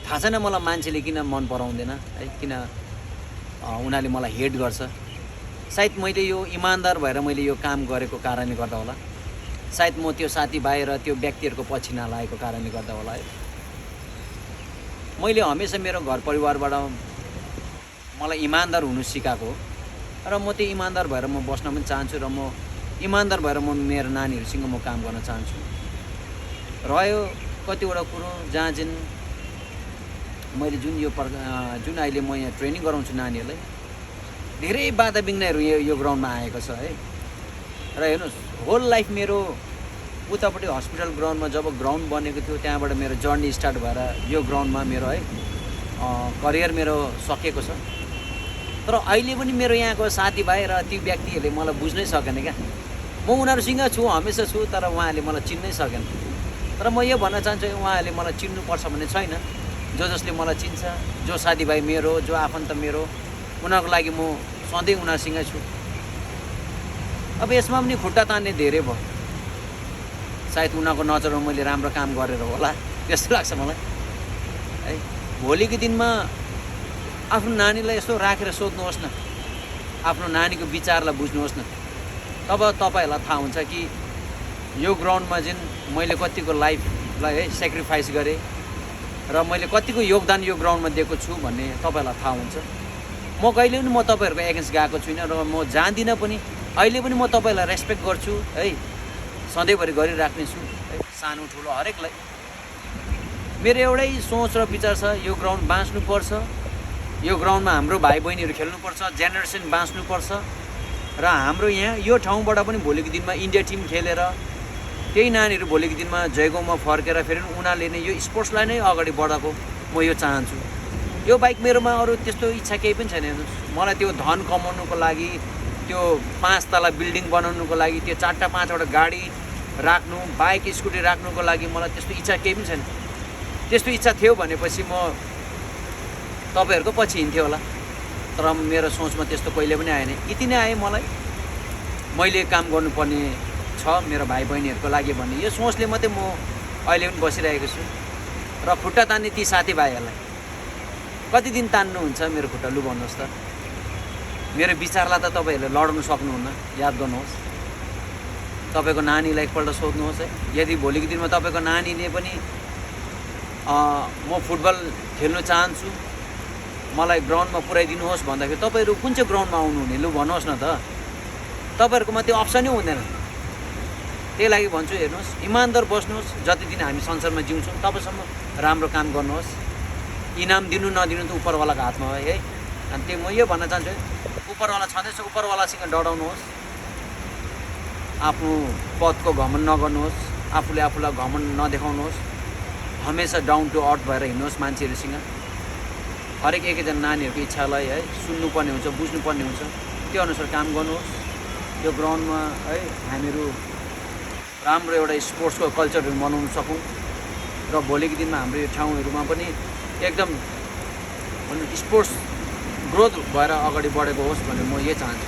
थाहा छैन मलाई मान्छेले किन मन पराउँदैन है, किन उनीहरूले मलाई हेट गर्छ। सायद मैले यो इमान्दार भएर मैले यो काम गरेको कारणले गर्दा होला, सायद म त्यो साथीभाइ र त्यो व्यक्तिहरूको पछि नलागेको कारणले गर्दा होला है। मैले हमेसा मेरो घर परिवारबाट मलाई इमान्दार हुनु सिकाएको हो र म त्यो इमान्दार भएर म बस्न पनि चाहन्छु र म इमान्दार भएर म मेरो नानीहरूसँग म काम गर्न चाहन्छु। रह्यो कतिवटा कुरो जहाँ चाहिँ मैले जुन अहिले म यहाँ ट्रेनिङ गराउँछु नानीहरूलाई, धेरै बाधा बिघ्नहरू यो ग्राउन्डमा आएको छ है। र हेर्नुहोस्, होल लाइफ मेरो उतापट्टि हस्पिटल ग्राउन्डमा जब ग्राउन्ड बनेको थियो त्यहाँबाट मेरो जर्नी स्टार्ट भएर यो ग्राउन्डमा मेरो है करियर मेरो सकेको छ। तर अहिले पनि मेरो यहाँको साथीभाइ र ती व्यक्तिहरूले मलाई बुझ्नै सकेन क्या। म उनीहरूसँग छु, हमेसा छु, तर उहाँहरूले मलाई चिन्नै सकेन। तर म यो भन्न चाहन्छु, उहाँहरूले मलाई चिन्नुपर्छ भन्ने छैन। जसले मलाई चिन्छ, जो साथीभाइ मेरो, जो आफन्त मेरो, उनीहरूको लागि म सधैँ उनीहरूसँग छु। अब यसमा पनि खुट्टा तान्ने धेरै भयो, सायद उनीहरूको नजरमा मैले राम्रो काम गरेर होला त्यस्तो लाग्छ मलाई है। भोलिको दिनमा आफ्नो नानीलाई यसो राखेर सोध्नुहोस् न, आफ्नो नानीको विचारलाई बुझ्नुहोस् न, तब तपाईँहरूलाई थाहा हुन्छ कि यो ग्राउन्डमा चाहिँ मैले कतिको लाइफलाई है सेक्रिफाइस गरेँ र मैले कतिको योगदान यो ग्राउन्डमा दिएको छु भन्ने तपाईँहरूलाई थाहा हुन्छ। म कहिले पनि म तपाईँहरूको एगेन्स्ट गएको छुइनँ र म जान्दिनँ पनि। अहिले पनि म तपाईँलाई रेस्पेक्ट गर्छु है, सधैँभरि गरिराख्नेछु है, सानो ठुलो हरेकलाई। मेरो एउटै सोच र विचार छ, यो ग्राउन्ड बाँच्नुपर्छ, यो ग्राउन्डमा हाम्रो भाइ बहिनीहरू खेल्नुपर्छ, जेनेरेसन बाँच्नुपर्छ र हाम्रो यहाँ यो ठाउँबाट पनि भोलिको दिनमा इन्डिया टिम खेलेर त्यही नानीहरू भोलिको दिनमा जयगाउँमा फर्केर फेरि उनीहरूले नै यो स्पोर्ट्सलाई नै अगाडि बढाएको म यो चाहन्छु। यो बाइक मेरोमा अरू त्यस्तो इच्छा केही पनि छैन। हेर्नुहोस्, मलाई त्यो धन कमाउनुको लागि, त्यो 5 तला बिल्डिङ बनाउनुको लागि, त्यो 4-5वटा गाडी राख्नु, बाइक स्कुटी राख्नुको लागि मलाई त्यस्तो इच्छा केही पनि छैन। त्यस्तो इच्छा थियो भनेपछि म तपाईँहरूको पछि हिँड्थेँ होला, तर मेरो सोचमा त्यस्तो कहिले पनि आएन। यति नै आए मलाई मैले काम गर्नुपर्ने छ मेरो भाइ बहिनीहरूको लागि भन्ने यो सोचले मात्रै म अहिले पनि बसिरहेको छु। र खुट्टा तान्ने ती साथीभाइहरूलाई कति दिन तान्नुहुन्छ मेरो खुट्टा, लु भन्नुहोस् त। मेरो विचारलाई त तपाईँहरूले लड्नु सक्नुहुन्न, याद गर्नुहोस्। तपाईँको नानीलाई एकपल्ट सोध्नुहोस् है, यदि भोलिको दिनमा तपाईँको नानीले पनि म फुटबल खेल्नु चाहन्छु, मलाई ग्राउन्डमा पुऱ्याइदिनुहोस् भन्दाखेरि तपाईँहरू कुन चाहिँ ग्राउन्डमा आउनुहुने, लु भन्नुहोस् न त। तपाईँहरूकोमा त्यो अप्सनै हुँदैन। त्यही लागि भन्छु, हेर्नुहोस्, इमान्दार बस्नुहोस्। जति दिन हामी संसारमा जिउँछौँ तबसम्म राम्रो काम गर्नुहोस्। इनाम दिनु नदिनु त उपरवालाको हातमा हो है। अनि त्यो म यो भन्न चाहन्छु, उपरवाला छँदैछ, उपरवालासँग डराउनुहोस्। आफ्नो पदको घमण्ड नगर्नुहोस्, आफूलाई घमण्ड नदेखाउनुहोस्। हमेसा डाउन टु अर्थ भएर हिँड्नुहोस् मान्छेहरूसँग। हरेक एकजना नानीहरूको इच्छालाई है सुन्नुपर्ने हुन्छ, बुझ्नुपर्ने हुन्छ, त्यो अनुसार काम गर्नुहोस्। यो ग्राउन्डमा है हामीहरू राम्रो एउटा स्पोर्ट्सको कल्चरहरू बनाउन सकौँ र भोलिको दिनमा हाम्रो यो ठाउँहरूमा पनि एकदम स्पोर्ट्स ग्रोथ भएर अगाडि बढेको होस् भनेर म यही चाहन्छु।